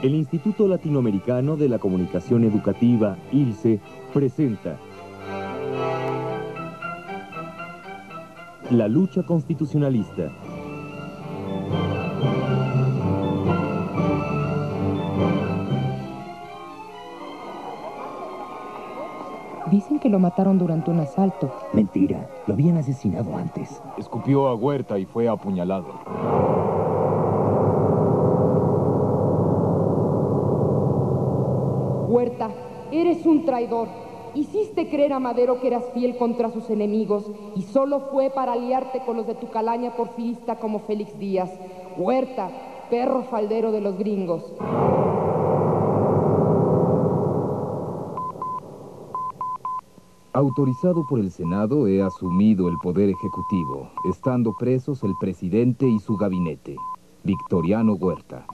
El Instituto Latinoamericano de la Comunicación Educativa, ILCE, presenta La lucha constitucionalista. Dicen que lo mataron durante un asalto. Mentira, lo habían asesinado antes. Escupió a Huerta y fue apuñalado. Huerta, eres un traidor. Hiciste creer a Madero que eras fiel contra sus enemigos y solo fue para aliarte con los de tu calaña porfirista como Félix Díaz. Huerta, perro faldero de los gringos. Autorizado por el Senado, he asumido el poder ejecutivo, estando presos el presidente y su gabinete. Victoriano Huerta.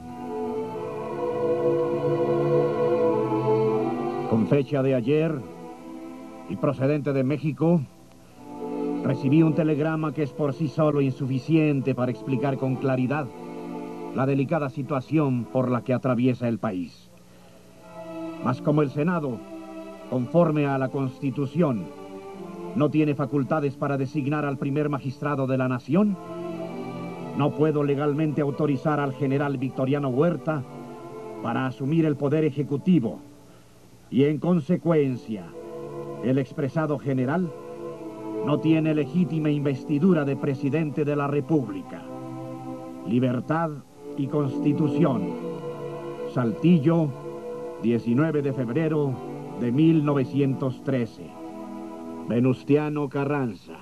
Con fecha de ayer y procedente de México, recibí un telegrama que es por sí solo insuficiente para explicar con claridad la delicada situación por la que atraviesa el país. Mas como el Senado, conforme a la Constitución, no tiene facultades para designar al primer magistrado de la nación, no puedo legalmente autorizar al general Victoriano Huerta para asumir el poder ejecutivo y, en consecuencia, el expresado general no tiene legítima investidura de presidente de la República. Libertad y Constitución. Saltillo, 19 de febrero de 1913. Venustiano Carranza.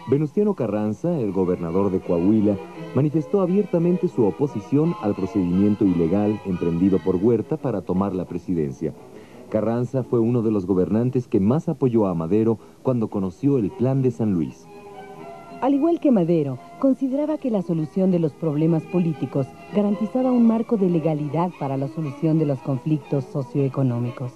Venustiano Carranza, el gobernador de Coahuila, manifestó abiertamente su oposición al procedimiento ilegal emprendido por Huerta para tomar la presidencia. Carranza fue uno de los gobernantes que más apoyó a Madero cuando conoció el Plan de San Luis. Al igual que Madero, consideraba que la solución de los problemas políticos garantizaba un marco de legalidad para la solución de los conflictos socioeconómicos.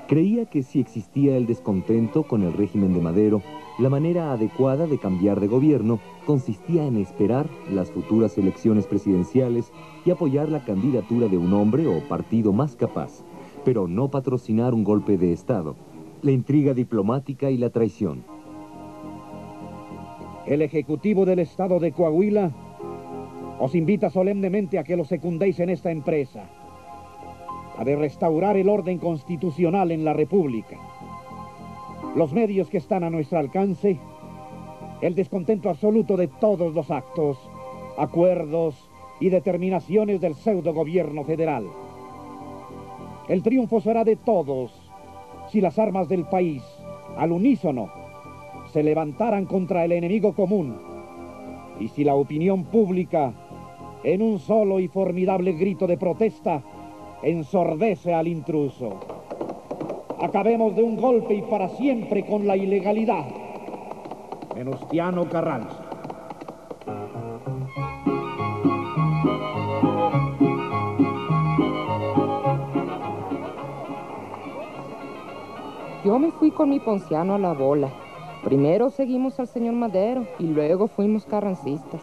Creía que si existía el descontento con el régimen de Madero, la manera adecuada de cambiar de gobierno consistía en esperar las futuras elecciones presidenciales y apoyar la candidatura de un hombre o partido más capaz, pero no patrocinar un golpe de Estado, la intriga diplomática y la traición. El Ejecutivo del Estado de Coahuila os invita solemnemente a que lo secundéis en esta empresa, la de restaurar el orden constitucional en la República. Los medios que están a nuestro alcance, el descontento absoluto de todos los actos, acuerdos y determinaciones del pseudo-gobierno federal. El triunfo será de todos si las armas del país, al unísono, se levantaran contra el enemigo común y si la opinión pública, en un solo y formidable grito de protesta, ensordece al intruso. Acabemos de un golpe y para siempre con la ilegalidad. Venustiano Carranza. Yo me fui con mi ponciano a la bola. Primero seguimos al señor Madero y luego fuimos carrancistas.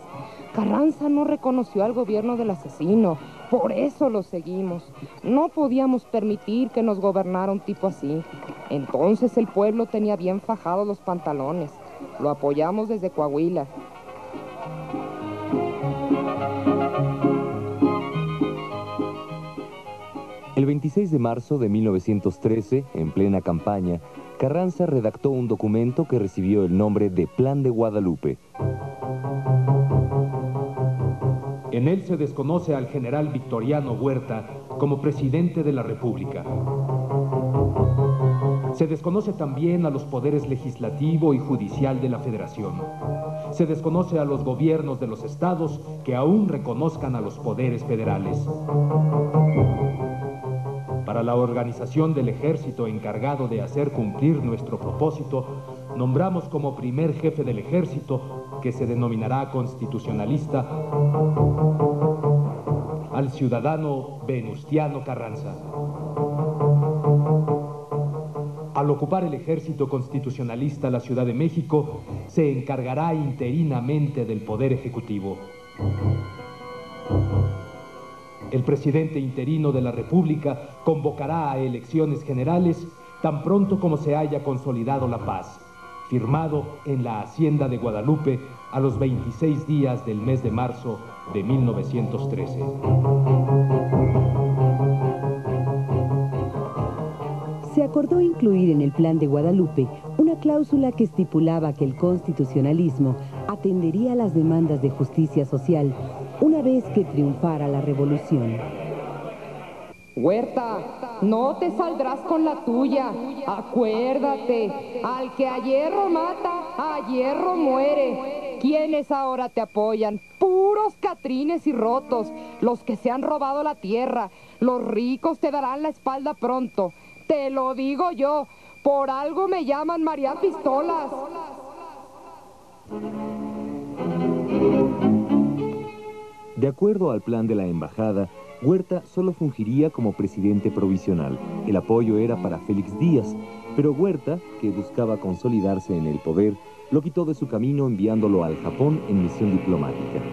Carranza no reconoció al gobierno del asesino, por eso lo seguimos. No podíamos permitir que nos gobernara un tipo así. Entonces el pueblo tenía bien fajados los pantalones. Lo apoyamos desde Coahuila. El 26 de marzo de 1913, en plena campaña, Carranza redactó un documento que recibió el nombre de Plan de Guadalupe. En él se desconoce al general Victoriano Huerta como presidente de la República. Se desconoce también a los poderes legislativo y judicial de la Federación. Se desconoce a los gobiernos de los estados que aún reconozcan a los poderes federales. Para la organización del ejército encargado de hacer cumplir nuestro propósito, nombramos como primer jefe del ejército, que se denominará constitucionalista, al ciudadano Venustiano Carranza. Al ocupar el ejército constitucionalista la Ciudad de México, se encargará interinamente del poder ejecutivo. El presidente interino de la República convocará a elecciones generales tan pronto como se haya consolidado la paz. Firmado en la Hacienda de Guadalupe a los 26 días del mes de marzo de 1913. Se acordó incluir en el Plan de Guadalupe una cláusula que estipulaba que el constitucionalismo atendería las demandas de justicia social una vez que triunfara la revolución. Huerta, no te saldrás con la tuya. Acuérdate, al que a hierro mata, a hierro muere. ¿Quiénes ahora te apoyan? Puros catrines y rotos, los que se han robado la tierra. Los ricos te darán la espalda pronto. Te lo digo yo, por algo me llaman María Pistolas. De acuerdo al plan de la embajada, Huerta solo fungiría como presidente provisional. El apoyo era para Félix Díaz, pero Huerta, que buscaba consolidarse en el poder, lo quitó de su camino enviándolo al Japón en misión diplomática.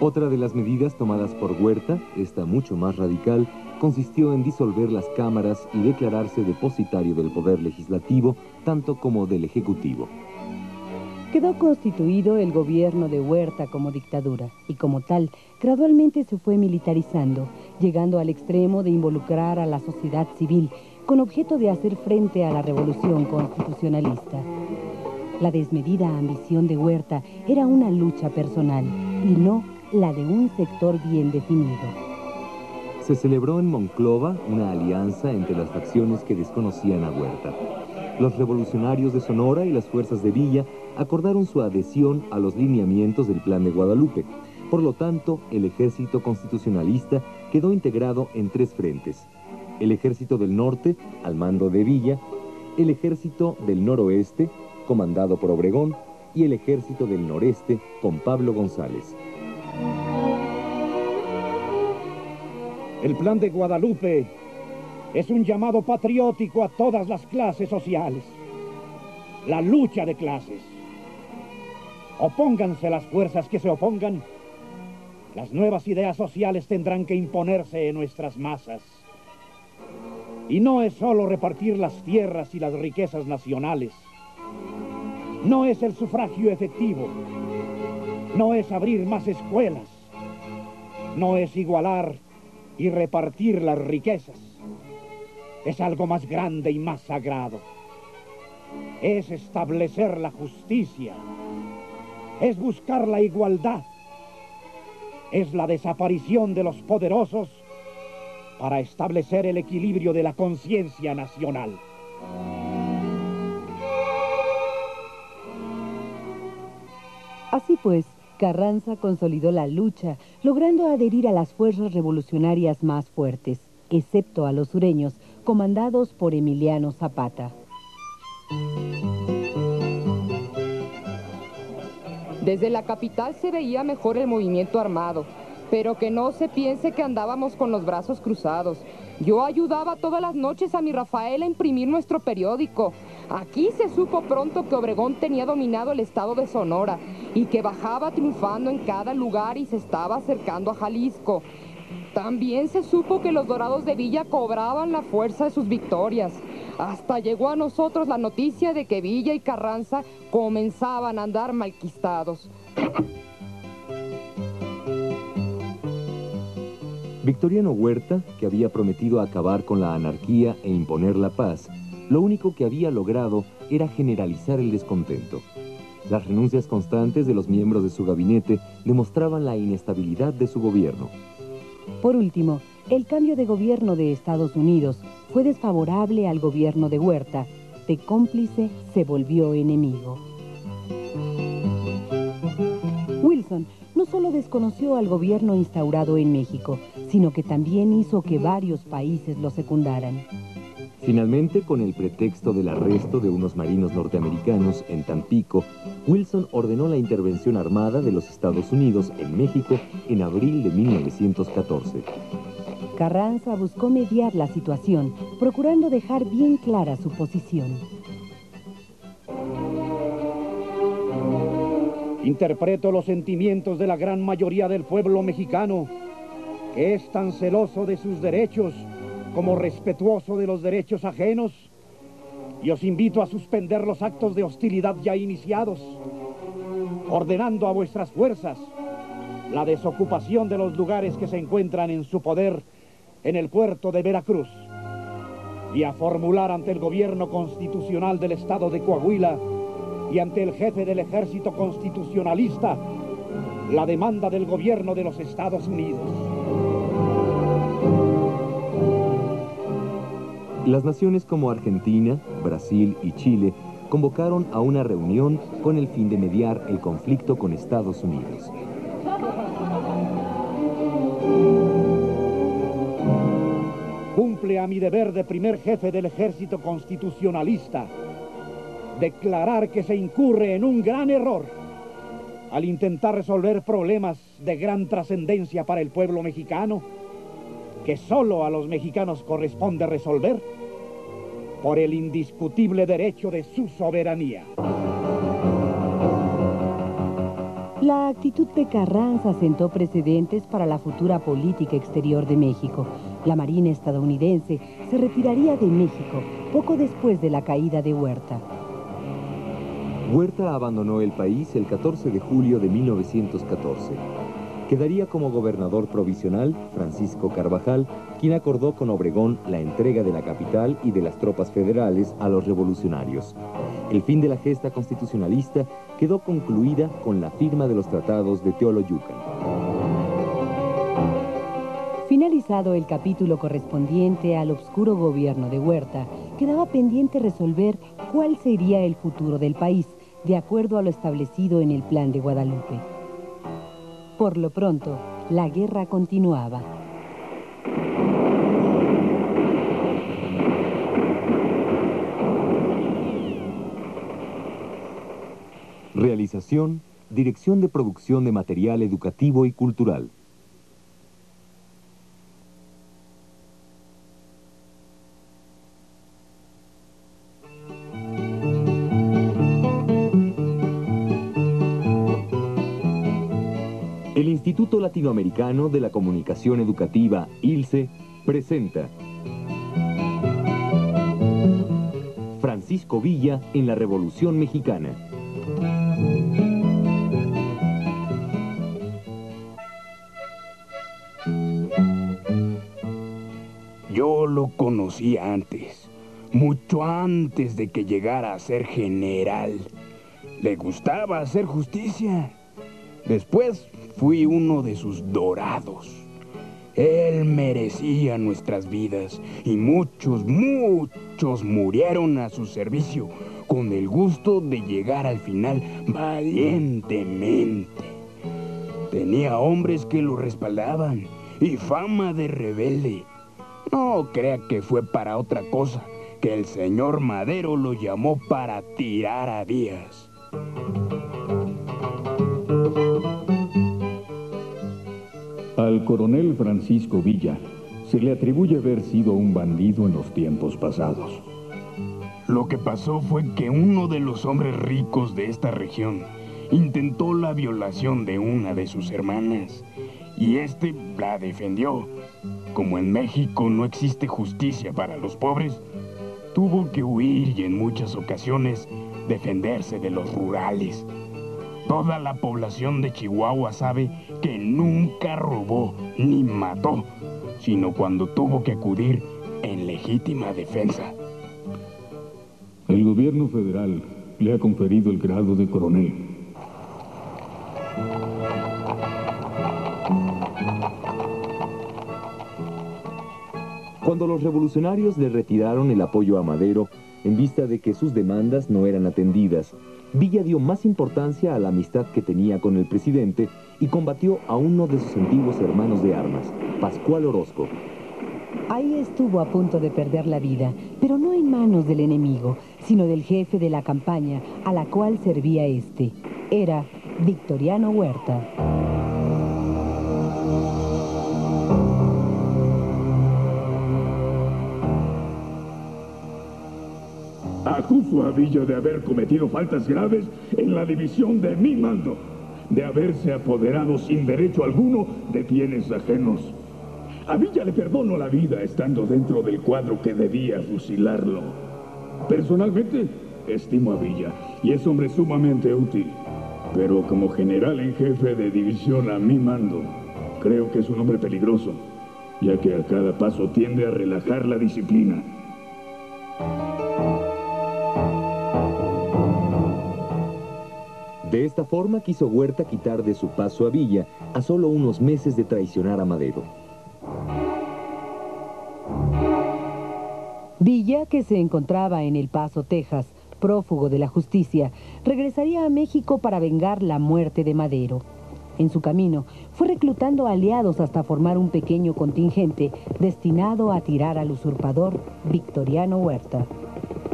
Otra de las medidas tomadas por Huerta, esta mucho más radical, consistió en disolver las cámaras y declararse depositario del poder legislativo, tanto como del ejecutivo. Quedó constituido el gobierno de Huerta como dictadura y como tal, gradualmente se fue militarizando, llegando al extremo de involucrar a la sociedad civil con objeto de hacer frente a la revolución constitucionalista. La desmedida ambición de Huerta era una lucha personal y no la de un sector bien definido. Se celebró en Monclova una alianza entre las facciones que desconocían a Huerta. Los revolucionarios de Sonora y las fuerzas de Villa acordaron su adhesión a los lineamientos del Plan de Guadalupe. Por lo tanto, el ejército constitucionalista quedó integrado en tres frentes: el ejército del norte, al mando de Villa; el ejército del noroeste, comandado por Obregón; y el ejército del noreste, con Pablo González. El Plan de Guadalupe es un llamado patriótico a todas las clases sociales. La lucha de clases. Opónganse las fuerzas que se opongan. Las nuevas ideas sociales tendrán que imponerse en nuestras masas. Y no es solo repartir las tierras y las riquezas nacionales. No es el sufragio efectivo. No es abrir más escuelas. No es igualar y repartir las riquezas. Es algo más grande y más sagrado. Es establecer la justicia. Es buscar la igualdad. Es la desaparición de los poderosos para establecer el equilibrio de la conciencia nacional. Así pues, Carranza consolidó la lucha, logrando adherir a las fuerzas revolucionarias más fuertes, excepto a los sureños, comandados por Emiliano Zapata. Desde la capital se veía mejor el movimiento armado, pero que no se piense que andábamos con los brazos cruzados. Yo ayudaba todas las noches a mi Rafael a imprimir nuestro periódico. Aquí se supo pronto que Obregón tenía dominado el estado de Sonora y que bajaba triunfando en cada lugar y se estaba acercando a Jalisco. También se supo que los Dorados de Villa cobraban la fuerza de sus victorias. Hasta llegó a nosotros la noticia de que Villa y Carranza comenzaban a andar malquistados. Victoriano Huerta, que había prometido acabar con la anarquía e imponer la paz, lo único que había logrado era generalizar el descontento. Las renuncias constantes de los miembros de su gabinete demostraban la inestabilidad de su gobierno. Por último, el cambio de gobierno de Estados Unidos fue desfavorable al gobierno de Huerta. De cómplice se volvió enemigo. Wilson no solo desconoció al gobierno instaurado en México, sino que también hizo que varios países lo secundaran. Finalmente, con el pretexto del arresto de unos marinos norteamericanos en Tampico, Wilson ordenó la intervención armada de los Estados Unidos en México en abril de 1914. Carranza buscó mediar la situación, procurando dejar bien clara su posición. Interpreto los sentimientos de la gran mayoría del pueblo mexicano, que es tan celoso de sus derechos como respetuoso de los derechos ajenos, y os invito a suspender los actos de hostilidad ya iniciados, ordenando a vuestras fuerzas la desocupación de los lugares que se encuentran en su poder en el puerto de Veracruz, y a formular ante el gobierno constitucional del estado de Coahuila y ante el jefe del ejército constitucionalista la demanda del gobierno de los Estados Unidos. Las naciones como Argentina, Brasil y Chile convocaron a una reunión con el fin de mediar el conflicto con Estados Unidos. Cumple a mi deber de primer jefe del ejército constitucionalista declarar que se incurre en un gran error al intentar resolver problemas de gran trascendencia para el pueblo mexicano, que solo a los mexicanos corresponde resolver por el indiscutible derecho de su soberanía. La actitud de Carranza sentó precedentes para la futura política exterior de México. La Marina estadounidense se retiraría de México poco después de la caída de Huerta. Huerta abandonó el país el 14 de julio de 1914. Quedaría como gobernador provisional Francisco Carvajal, quien acordó con Obregón la entrega de la capital y de las tropas federales a los revolucionarios. El fin de la gesta constitucionalista quedó concluida con la firma de los tratados de Teoloyucan. Finalizado el capítulo correspondiente al obscuro gobierno de Huerta, quedaba pendiente resolver cuál sería el futuro del país, de acuerdo a lo establecido en el Plan de Guadalupe. Por lo pronto, la guerra continuaba. Realización, Dirección de Producción de Material Educativo y Cultural. El Instituto Latinoamericano de la Comunicación Educativa, ILCE, presenta Francisco Villa en la Revolución Mexicana. Yo lo conocí antes, mucho antes de que llegara a ser general. Le gustaba hacer justicia. Después fui uno de sus dorados. Él merecía nuestras vidas y muchos murieron a su servicio con el gusto de llegar al final valientemente. Tenía hombres que lo respaldaban y fama de rebelde. No crea que fue para otra cosa, que el señor Madero lo llamó para tirar a Díaz. Al coronel Francisco Villa se le atribuye haber sido un bandido en los tiempos pasados. Lo que pasó fue que uno de los hombres ricos de esta región intentó la violación de una de sus hermanas y este la defendió. Como en México no existe justicia para los pobres, tuvo que huir y en muchas ocasiones defenderse de los rurales. Toda la población de Chihuahua sabe que nunca robó ni mató, sino cuando tuvo que acudir en legítima defensa. El gobierno federal le ha conferido el grado de coronel. Cuando los revolucionarios le retiraron el apoyo a Madero, en vista de que sus demandas no eran atendidas, Villa dio más importancia a la amistad que tenía con el presidente y combatió a uno de sus antiguos hermanos de armas, Pascual Orozco. Ahí estuvo a punto de perder la vida, pero no en manos del enemigo, sino del jefe de la campaña a la cual servía este. Era Victoriano Huerta. Acuso a Villa de haber cometido faltas graves en la división de mi mando. de haberse apoderado sin derecho alguno de bienes ajenos. A Villa le perdono la vida estando dentro del cuadro que debía fusilarlo. Personalmente, estimo a Villa y es hombre sumamente útil. Pero como general en jefe de división a mi mando, creo que es un hombre peligroso, ya que a cada paso tiende a relajar la disciplina. De esta forma quiso Huerta quitar de su paso a Villa a solo unos meses de traicionar a Madero. Villa, que se encontraba en El Paso, Texas, prófugo de la justicia, regresaría a México para vengar la muerte de Madero. En su camino, fue reclutando aliados hasta formar un pequeño contingente destinado a tirar al usurpador Victoriano Huerta.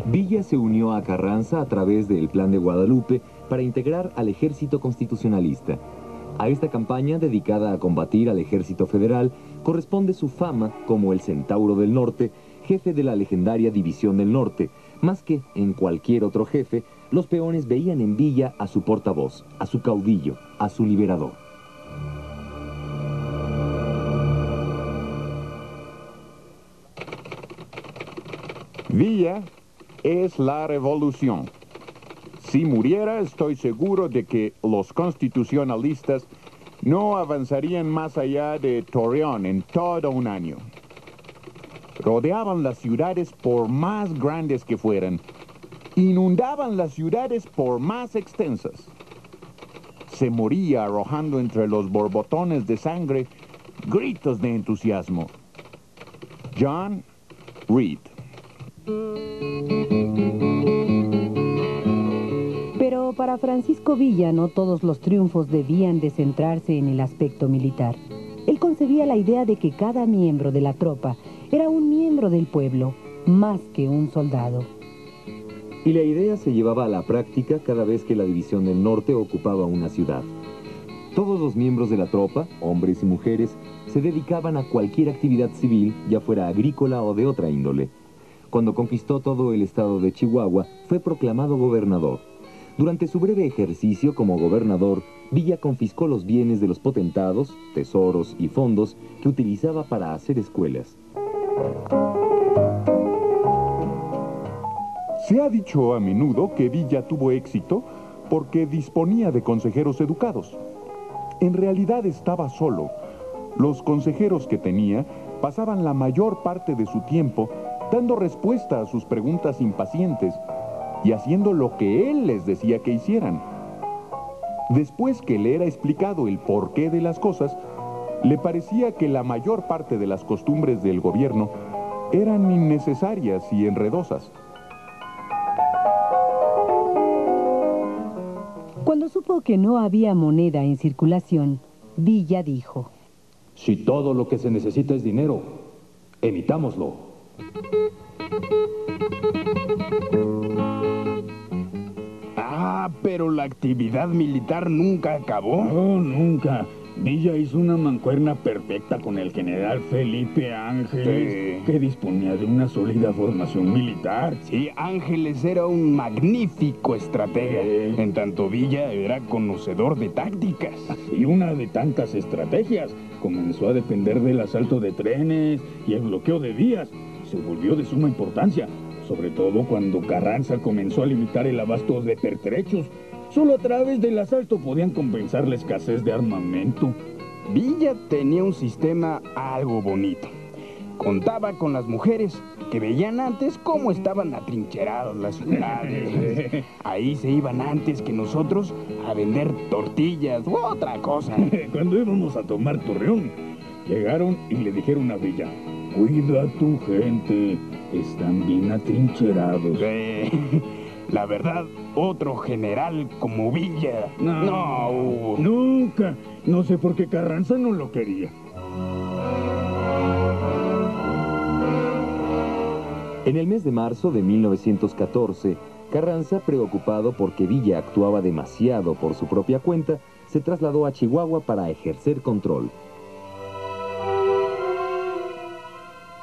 Villa se unió a Carranza a través del Plan de Guadalupe para integrar al ejército constitucionalista. A esta campaña, dedicada a combatir al ejército federal, corresponde su fama como el Centauro del Norte, jefe de la legendaria División del Norte. Más que en cualquier otro jefe, los peones veían en Villa a su portavoz, a su caudillo, a su liberador. Villa es la revolución. Si muriera, estoy seguro de que los constitucionalistas no avanzarían más allá de Torreón en todo un año. Rodeaban las ciudades por más grandes que fueran. Inundaban las ciudades por más extensas. Se moría arrojando entre los borbotones de sangre gritos de entusiasmo. John Reed. Pero para Francisco Villa no todos los triunfos debían de centrarse en el aspecto militar. Él concebía la idea de que cada miembro de la tropa era un miembro del pueblo, más que un soldado. Y la idea se llevaba a la práctica cada vez que la División del Norte ocupaba una ciudad. Todos los miembros de la tropa, hombres y mujeres, se dedicaban a cualquier actividad civil, ya fuera agrícola o de otra índole. Cuando conquistó todo el estado de Chihuahua, fue proclamado gobernador. Durante su breve ejercicio como gobernador, Villa confiscó los bienes de los potentados, tesoros y fondos que utilizaba para hacer escuelas. Se ha dicho a menudo que Villa tuvo éxito porque disponía de consejeros educados. En realidad estaba solo. Los consejeros que tenía pasaban la mayor parte de su tiempo dando respuesta a sus preguntas impacientes y haciendo lo que él les decía que hicieran. Después que le era explicado el porqué de las cosas, le parecía que la mayor parte de las costumbres del gobierno eran innecesarias y enredosas. Cuando supo que no había moneda en circulación, Villa dijo: Si todo lo que se necesita es dinero, emitámoslo. Pero la actividad militar nunca acabó. No, nunca. Villa hizo una mancuerna perfecta con el general Felipe Ángeles, que disponía de una sólida formación militar. Sí, Ángeles era un magnífico estratega, en tanto Villa era conocedor de tácticas. Y una de tantas estrategias comenzó a depender del asalto de trenes y el bloqueo de vías. Se volvió de suma importancia, sobre todo cuando Carranza comenzó a limitar el abasto de pertrechos. Solo a través del asalto podían compensar la escasez de armamento. Villa tenía un sistema algo bonito. Contaba con las mujeres que veían antes cómo estaban atrincheradas las ciudades. Ahí se iban antes que nosotros a vender tortillas u otra cosa. Cuando íbamos a tomar Torreón, llegaron y le dijeron a Villa: cuida a tu gente, están bien atrincherados. La verdad, otro general como Villa... No hubo. Nunca. No sé por qué Carranza no lo quería. En el mes de marzo de 1914, Carranza, preocupado porque Villa actuaba demasiado por su propia cuenta, se trasladó a Chihuahua para ejercer control.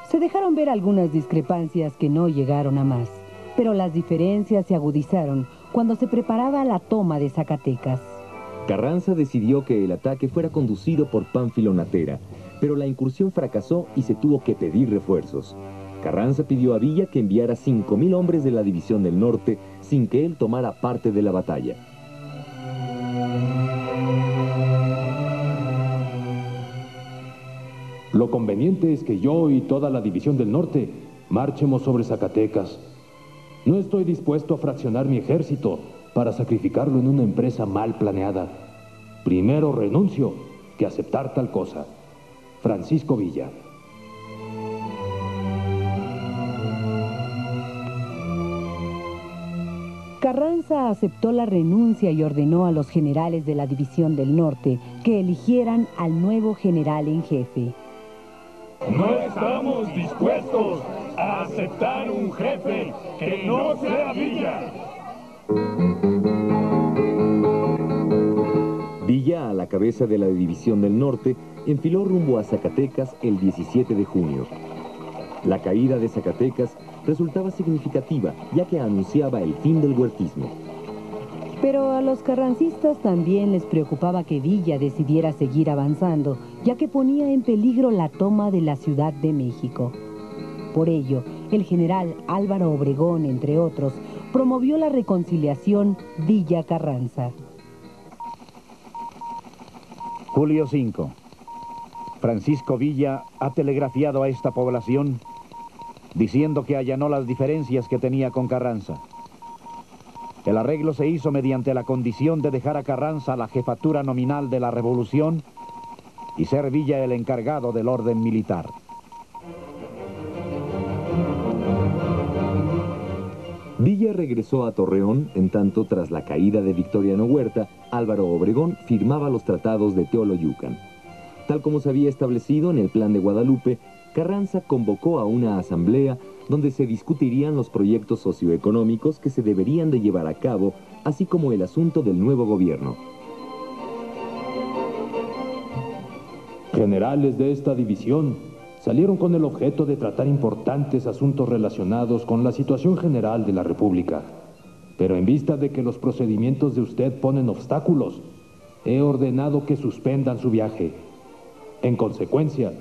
Se dejaron ver algunas discrepancias que no llegaron a más, pero las diferencias se agudizaron cuando se preparaba la toma de Zacatecas. Carranza decidió que el ataque fuera conducido por Pánfilo Natera, pero la incursión fracasó y se tuvo que pedir refuerzos. Carranza pidió a Villa que enviara 5.000 hombres de la División del Norte sin que él tomara parte de la batalla. Lo conveniente es que yo y toda la División del Norte marchemos sobre Zacatecas. No estoy dispuesto a fraccionar mi ejército para sacrificarlo en una empresa mal planeada. Primero renuncio que aceptar tal cosa. Francisco Villa. Carranza aceptó la renuncia y ordenó a los generales de la División del Norte que eligieran al nuevo general en jefe. No estamos dispuestos a aceptar un jefe que no sea Villa. Villa, a la cabeza de la División del Norte, enfiló rumbo a Zacatecas el 17 de junio. La caída de Zacatecas resultaba significativa, ya que anunciaba el fin del huertismo. Pero a los carrancistas también les preocupaba que Villa decidiera seguir avanzando, ya que ponía en peligro la toma de la Ciudad de México. Por ello, el general Álvaro Obregón, entre otros, promovió la reconciliación Villa-Carranza. Julio 5. Francisco Villa ha telegrafiado a esta población diciendo que allanó las diferencias que tenía con Carranza. El arreglo se hizo mediante la condición de dejar a Carranza la jefatura nominal de la revolución y ser Villa el encargado del orden militar. Villa regresó a Torreón, en tanto, tras la caída de Victoriano Huerta, Álvaro Obregón firmaba los tratados de Teoloyucan. Tal como se había establecido en el Plan de Guadalupe, Carranza convocó a una asamblea donde se discutirían los proyectos socioeconómicos que se deberían de llevar a cabo, así como el asunto del nuevo gobierno. Generales de esta división salieron con el objeto de tratar importantes asuntos relacionados con la situación general de la República. Pero en vista de que los procedimientos de usted ponen obstáculos, he ordenado que suspendan su viaje. En consecuencia,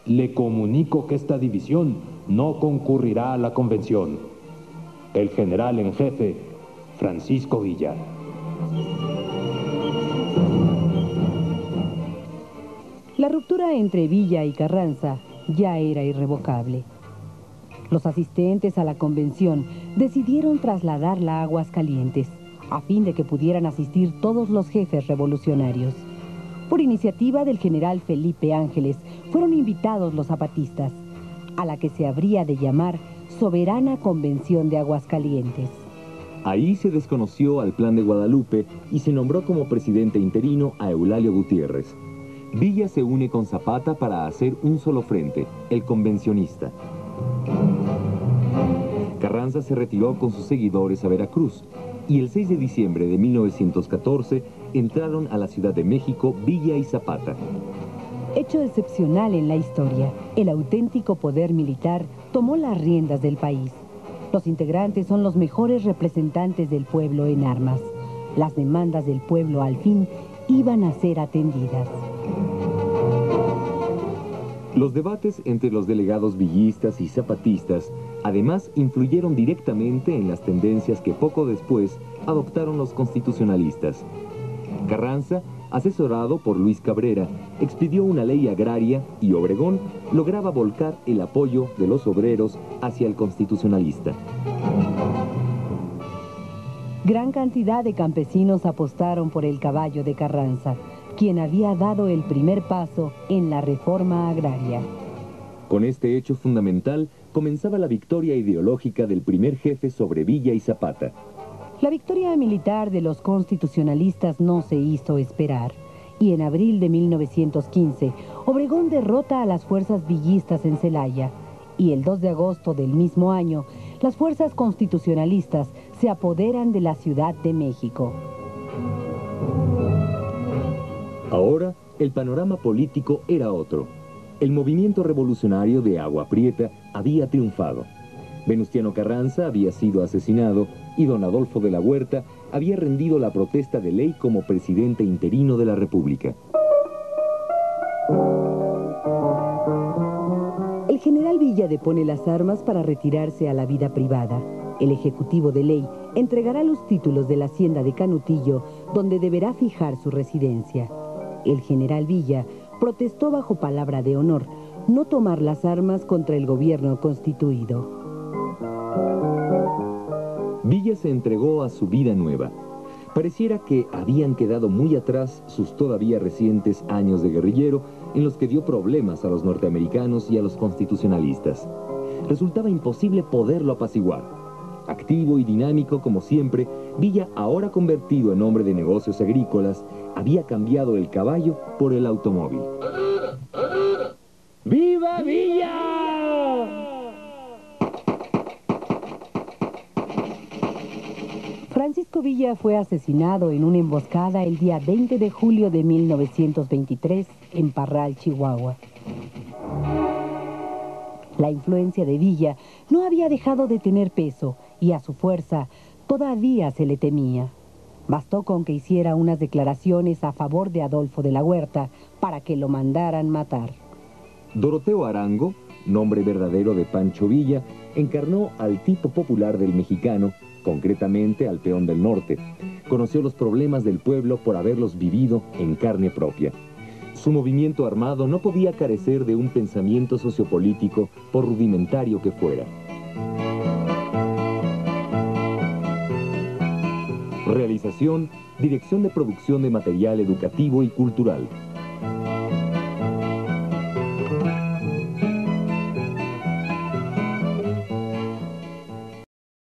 le comunico que esta división no concurrirá a la convención. El general en jefe, Francisco Villa. La ruptura entre Villa y Carranza ya era irrevocable. Los asistentes a la convención decidieron trasladarla a Aguascalientes, a fin de que pudieran asistir todos los jefes revolucionarios. Por iniciativa del general Felipe Ángeles, fueron invitados los zapatistas, a la que se habría de llamar Soberana Convención de Aguascalientes. Ahí se desconoció al Plan de Guadalupe y se nombró como presidente interino a Eulalio Gutiérrez. Villa se une con Zapata para hacer un solo frente, el convencionista. Carranza se retiró con sus seguidores a Veracruz y el 6 de diciembre de 1914 entraron a la Ciudad de México Villa y Zapata. Hecho excepcional en la historia, el auténtico poder militar tomó las riendas del país. Los integrantes son los mejores representantes del pueblo en armas. Las demandas del pueblo al fin iban a ser atendidas. Los debates entre los delegados villistas y zapatistas además influyeron directamente en las tendencias que poco después adoptaron los constitucionalistas. Carranza, asesorado por Luis Cabrera, expidió una ley agraria y Obregón lograba volcar el apoyo de los obreros hacia el constitucionalista. Gran cantidad de campesinos apostaron por el caballo de Carranza, quien había dado el primer paso en la reforma agraria. Con este hecho fundamental comenzaba la victoria ideológica del primer jefe sobre Villa y Zapata. La victoria militar de los constitucionalistas no se hizo esperar, y en abril de 1915, Obregón derrota a las fuerzas villistas en Celaya, y el 2 de agosto del mismo año, las fuerzas constitucionalistas se apoderan de la Ciudad de México. Ahora, el panorama político era otro. El movimiento revolucionario de Agua Prieta había triunfado. Venustiano Carranza había sido asesinado y don Adolfo de la Huerta había rendido la protesta de ley como presidente interino de la República. El general Villa depone las armas para retirarse a la vida privada. El Ejecutivo de Ley entregará los títulos de la hacienda de Canutillo, donde deberá fijar su residencia. El general Villa protestó bajo palabra de honor no tomar las armas contra el gobierno constituido. Villa se entregó a su vida nueva. Pareciera que habían quedado muy atrás sus todavía recientes años de guerrillero, en los que dio problemas a los norteamericanos y a los constitucionalistas. Resultaba imposible poderlo apaciguar. Activo y dinámico como siempre, Villa, ahora convertido en hombre de negocios agrícolas, había cambiado el caballo por el automóvil. ¡Viva Villa! Francisco Villa fue asesinado en una emboscada el día 20 de julio de 1923 en Parral, Chihuahua. La influencia de Villa no había dejado de tener peso y a su fuerza todavía se le temía. Bastó con que hiciera unas declaraciones a favor de Adolfo de la Huerta para que lo mandaran matar. Doroteo Arango, nombre verdadero de Pancho Villa, encarnó al tipo popular del mexicano, concretamente al peón del norte. Conoció los problemas del pueblo por haberlos vivido en carne propia. Su movimiento armado no podía carecer de un pensamiento sociopolítico, por rudimentario que fuera. Realización: Dirección de Producción de Material Educativo y Cultural.